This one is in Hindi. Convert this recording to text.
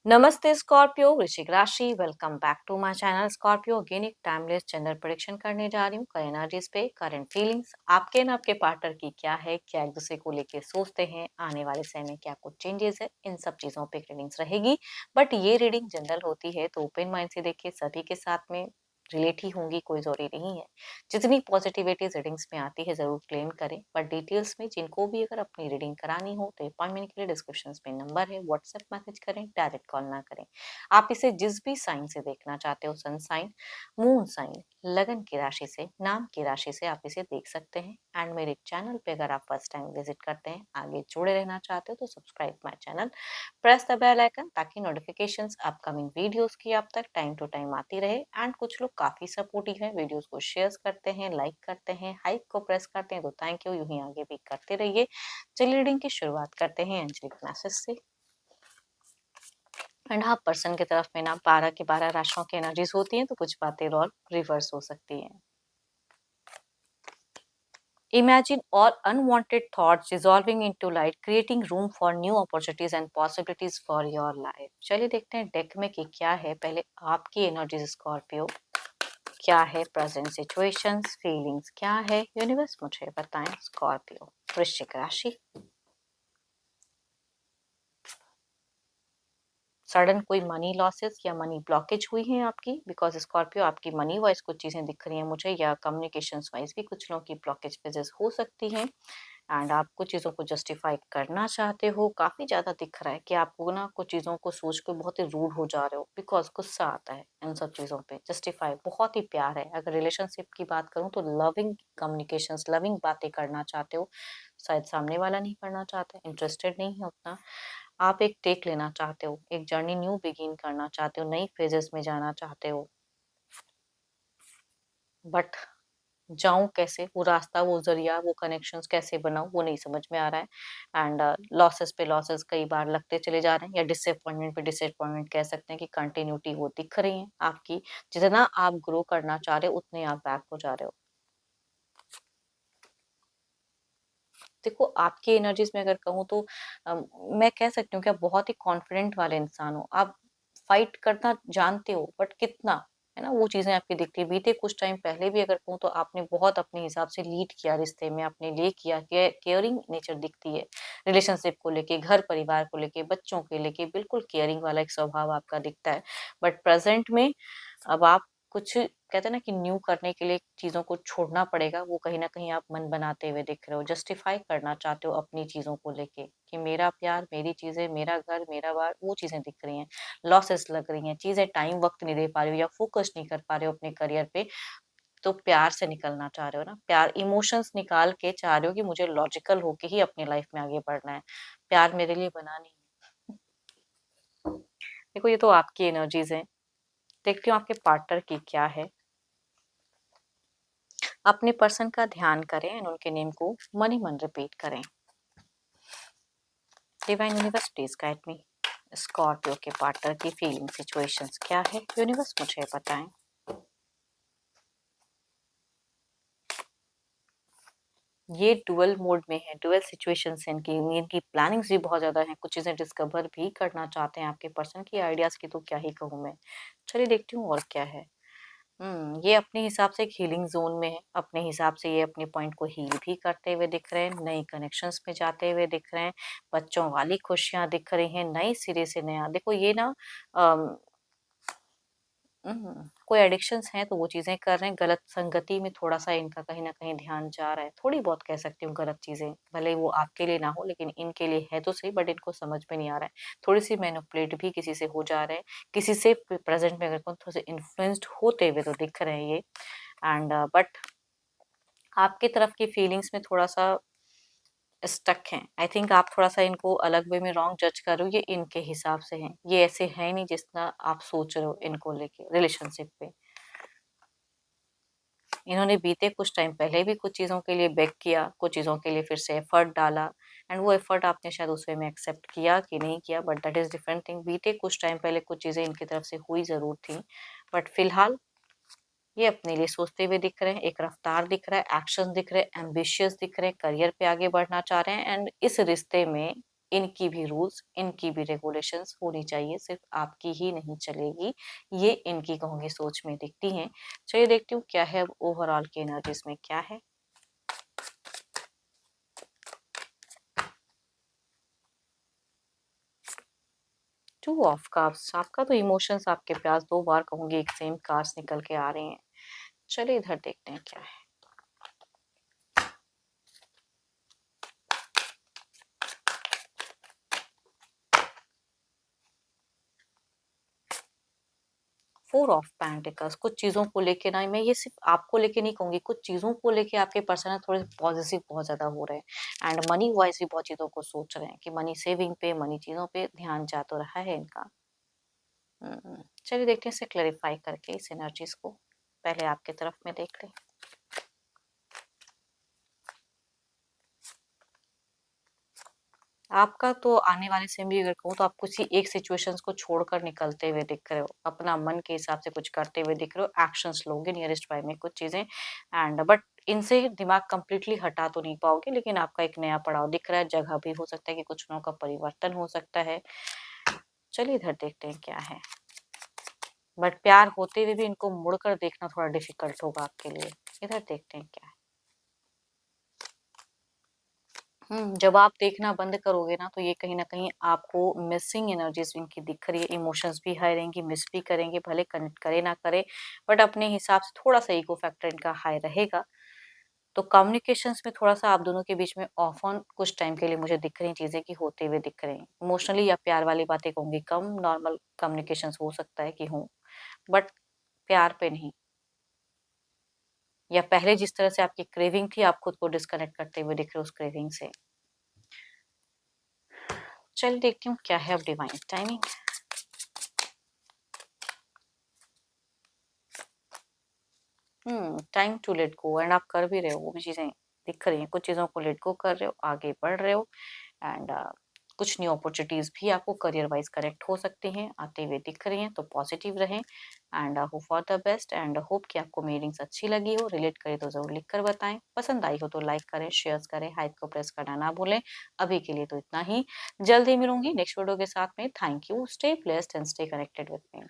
नमस्ते स्कॉर्पियो वृश्चिक राशि। Welcome back to my channel Scorpio. Again एक टाइमलेस जेंडर प्रेडिक्शन करने जा रही हूँ। कई एनर्जीज पे करंट फीलिंग्स आपके न आपके पार्टनर की क्या है, क्या एक दूसरे को लेके सोचते हैं, आने वाले समय में क्या कुछ चेंजेस है, इन सब चीजों पे रीडिंग्स रहेगी। बट ये रीडिंग जनरल होती है तो ओपन माइंड से देखिए, सभी के साथ में रिलेट ही होंगी, कोई जरूरी नहीं है। जितनी पॉजिटिविटी रीडिंग्स में आती है जरूर क्लेम करें, बट डिटेल्स में जिनको भी अगर अपनी रीडिंग करानी हो तो अपॉइंटमेंट के लिए डिस्क्रिप्शन में नंबर है, व्हाट्सएप मैसेज करें, डायरेक्ट कॉल ना करें। आप इसे जिस भी साइन से देखना चाहते हो, सन साइन, मून साइन, लगन की राशि से, नाम की राशि से आप इसे देख सकते हैं। एंड मेरे चैनल पे अगर आप फर्स्ट टाइम विजिट करते हैं, आगे जुड़े रहना चाहते हो तो subscribe my channel, press the bell icon ताकि नोटिफिकेशंस अपकमिंग वीडियोस की आप तक टाइम टू टाइम आती रहे। एंड कुछ लोग काफी सपोर्टिव हैं, वीडियोस को शेयर करते हैं, लाइक करते हैं, हाइक को प्रेस करते हैं, तो थैंक यू। यूं ही आगे भी करते रहिए। चलिए रीडिंग की शुरुआत करते हैं एंजलिक मैसेज से। एंड हाँ, पर्सन की तरफ में ना 12 की 12 राशियों की एनर्जीज होती हैं, तो कुछ बातें और रिवर्स हो सकती हैं। Imagine all unwanted thoughts dissolving into light, creating room for new opportunities and possibilities for your life. चलिए देखते हैं डेक में कि क्या है। पहले आपकी एनर्जीज स्कॉर्पियो, क्या है प्रेजेंट सिचुएशंस, फीलिंग्स क्या है, यूनिवर्स मुझे बताएं। स्कॉर्पियो वृश्चिक राशि, सडन कोई मनी लॉसेस या मनी ब्लॉकेज हुई है आपकी, बिकॉज स्कॉर्पियो आपकी मनी वाइज कुछ चीजें दिख रही हैं मुझे, या कम्युनिकेशन वाइज भी कुछ लोगों की ब्लॉकेज फेजेस हो सकती हैं। एंड आप कुछ चीज़ों को जस्टिफाई करना चाहते हो, काफ़ी ज़्यादा दिख रहा है कि आपको ना कुछ चीज़ों को सोच के बहुत ही रूड हो जा रहे हो, बिकॉज गुस्सा आता है इन सब चीज़ों पे। जस्टिफाई बहुत ही प्यार है। अगर रिलेशनशिप की बात करूँ तो लविंग कम्युनिकेशंस, लविंग बातें करना चाहते हो, शायद सामने वाला नहीं करना चाहता, इंटरेस्टेड नहीं है उतना। आप एक टेक लेना चाहते हो, एक जर्नी न्यू बिगिन करना चाहते हो, नई फेजेस में जाना चाहते हो, बट जाऊँ कैसे? वो रास्ता, वो ज़रिया, वो कनेक्शंस कैसे बनाऊँ, वो नहीं समझ में आ रहा है। एंड लॉसेस पे लॉसेस कई बार लगते चले जा रहे हैं, या डिसअपॉइंटमेंट पे डिसअपॉइंटमेंट कह सकते हैं कि कंटिन्यूटी वो दिख रही है आपकी। जितना आप ग्रो करना चाह रहे हो, उतने आप बैक हो जा रहे हो। देखो, आपकी एनर्जीज़ में अगर कहूँ तो मैं कह सकती हूँ कि आप बहुत ही कॉन्फिडेंट वाले इंसान हो। आप फाइट करना जानते हो, बट कितना, है ना? वो चीज़ें आपकी दिखती है। बीते कुछ टाइम पहले भी अगर कहूँ तो आपने बहुत अपने हिसाब से लीड किया रिश्ते में, आपने ले किया, केयरिंग नेचर दिखती है। रिलेशनशिप को लेके, घर परिवार को लेके, बच्चों के लेके बिल्कुल केयरिंग वाला एक स्वभाव आपका दिखता है। बट प्रेज़ेंट में अब आप कुछ कहते हैं ना कि न्यू करने के लिए चीज़ों को छोड़ना पड़ेगा, वो कहीं न कहीं आप मन बनाते हुए दिख रहे हो, जस्टिफाई करना चाहते हो अपनी चीज़ों को लेके कि मेरा प्यार, मेरी चीज़ें, मेरा घर, मेरा बार, वो चीज़ें दिख रही हैं। लॉसेस लग रही हैं, चीज़ें टाइम वक़्त नहीं दे पा रहे हो या फ़ोकस नहीं कर पा रहे हो अपने करियर पे, तो प्यार से निकलना चाह रहे हो ना, प्यार इमोशंस निकाल के चाह रहे हो कि मुझे लॉजिकल होके ही अपनी लाइफ़ में आगे बढ़ना है, प्यार मेरे लिए बना नहीं है। देखो, ये तो आपकी एनर्जीज़ हैं, देखती हूँ आपके पार्टनर की क्या है। अपने पर्सन का ध्यान करें एंड उनके नेम को मन ही मन रिपीट करें। Divine universe please guide me. Scorpio के पार्टनर की फीलिंग सिचुएशंस क्या है, यूनिवर्स मुझे बताएं। ये डुअल मोड में है, डुअल सिचुएशंस हैं इनकी, इनकी प्लानिंग्स भी बहुत ज़्यादा हैं, कुछ चीज़ें डिस्कवर भी करना चाहते हैं आपके पर्सन की। आइडियाज़ की तो क्या ही कहूँ मैं। चलिए देखती हूँ और क्या है। ये अपने हिसाब से एक हीलिंग ज़ोन में है, अपने हिसाब से ये अपने पॉइंट को हील भी करते हुए दिख रहे हैं, नए कनेक्शंस में जाते हुए दिख रहे हैं, बच्चों वाली खुशियाँ दिख रही हैं, नए सिरे से नया। देखो ये ना अम, कोई एडिक्शंस हैं तो वो चीज़ें कर रहे हैं, गलत संगति में थोड़ा-सा इनका कहीं न कहीं ध्यान जा रहा है, थोड़ी बहुत कह सकती हूँ गलत चीज़ें, भले वो आपके लिए ना हो लेकिन इनके लिए है तो सही, बट इनको समझ में नहीं आ रहा है। थोड़ी-सी मैनिपुलेट भी किसी से हो जा रहे हैं, किसी से प्रेज़ेंट में अगर कहूँ थोड़े-से इन्फ्लुएंस्ड होते हुए तो दिख रहे हैं ये। एंड बट आपकी तरफ की फीलिंग्स में थोड़ा-सा स्टक हैं। आई थिंक आप थोड़ा-सा इनको अलग वे में रॉन्ग जज कर रहे हो, ये इनके हिसाब से हैं। ये ऐसे हैं नहीं जितना आप सोच रहे हो इनको लेके रिलेशनशिप पे। इन्होंने बीते कुछ टाइम पहले भी कुछ चीज़ों के लिए बेग किया, कुछ चीज़ों के लिए फिर से एफर्ट डाला, एंड वो एफर्ट आपने शायद उस वे में एक्सेप्ट किया कि नहीं किया, but that is different thing. बीते कुछ टाइम पहले कुछ चीज़ें इनकी तरफ से हुई ज़रूर थी, बट फिलहाल ये अपने लिए सोचते हुए दिख रहे हैं, एक रफ्तार दिख रहा है, एक्शन दिख रहे हैं, एम्बिशियस दिख रहे हैं, करियर पे आगे बढ़ना चाह रहे हैं, एंड इस रिश्ते में इनकी भी रूल्स, इनकी भी रेगुलेशंस होनी चाहिए, सिर्फ आपकी ही नहीं चलेगी। ये इनकी कहूँगी सोच में दिखती हैं। चलिए देखती हूँ क्या है अब ओवरऑल की एनर्जीज में क्या है। टू ऑफ कप्स, आपका तो इमोशंस, आपके पास 2 बार कहूँगी एक सेम कार्ड्स निकल के आ रहे हैं। चलिए इधर देखते हैं क्या है। फोर ऑफ पेंटिकल्स, कुछ चीज़ों को लेके ना, मैं ये सिर्फ आपको लेके नहीं कहूँगी, कुछ चीज़ों को लेके आपके पर्सन ना थोड़े पॉजिटिव बहुत ज़्यादा हो रहे हैं एंड मनी वाइज भी बहुत चीज़ों को सोच रहे हैं कि मनी सेविंग पे, मनी चीज़ों पे ध्यान जा तो रहा है इनका। चलिए देखते हैं इसे क्लैरिफाई करके इस एनर्जीज को। पहले आपके तरफ में देख लें। आपका तो आने वाले समय भी अगर कहूँ तो आप किसी एक सिचुएशंस को छोड़कर निकलते हुए दिख रहे हो, अपना मन के हिसाब से कुछ करते हुए दिख रहे हो, एक्शंस लोगे नियरेस्ट बाय में कुछ चीजें एंड बट इनसे दिमाग कंप्लीटली हटा तो नहीं पाओगे, लेकिन आपका एक नया पड़ाव दिख रहा है, जगह भी हो सकता है कि कुछ लोगों का परिवर्तन हो सकता है। चलिए इधर देखते हैं क्या है। बट प्यार होते हुए भी इनको मुड़कर देखना थोड़ा डिफिकल्ट होगा आपके लिए। इधर देखते हैं क्या है। जब आप देखना बंद करोगे ना तो ये कहीं न कहीं आपको मिसिंग एनर्जीज़ इनकी दिख रही है, इमोशंस भी हाई रहेंगी, मिस भी करेंगे, भले कनेक्ट करे ना करे, बट अपने हिसाब से थोड़ा-सा ईगो फैक्टर इनका हाई रहेगा। तो कम्युनिकेशंस में थोड़ा-सा आप दोनों के बीच में ऑफ ऑन कुछ टाइम के लिए मुझे दिख रही चीज़ें कि होते हुए दिख रहे हैं। इमोशनली या प्यार वाली बातें कहूँगी कम, नॉर्मल कम्युनिकेशंस हो सकता है कि हों, बट प्यार पे नहीं। या पहले जिस तरह से आपकी क्रेविंग थी, आप खुद को डिस्कनेक्ट करते हुए दिख रहे हो उस क्रेविंग से। चलिए देखती हूँ क्या है अब divine timing. Time to let go and आप कर भी रहे हो, वो भी चीज़ें दिख रही हैं। कुछ चीज़ों को लेट गो कर रहे हो, आगे बढ़ रहे हो एंड कुछ न्यू अपॉर्चुनिटीज़ भी आपको करियर वाइज़ कनेक्ट हो सकती हैं, आते हुए दिख रही हैं, तो पॉजिटिव रहें and hope for the best and hope कि आपको मेरी रीडिंग्स अच्छी लगी हो, रिलेट करे तो ज़रूर लिख कर बताएँ। पसंद आई हो तो लाइक करें, शेयर्स करें, हाइप को प्रेस करना ना भूलें। अभी के लिए तो इतना ही, जल्द ही मिलूँगी नेक्स्ट वीडियो के साथ में। Thank you, stay blessed and stay connected with me.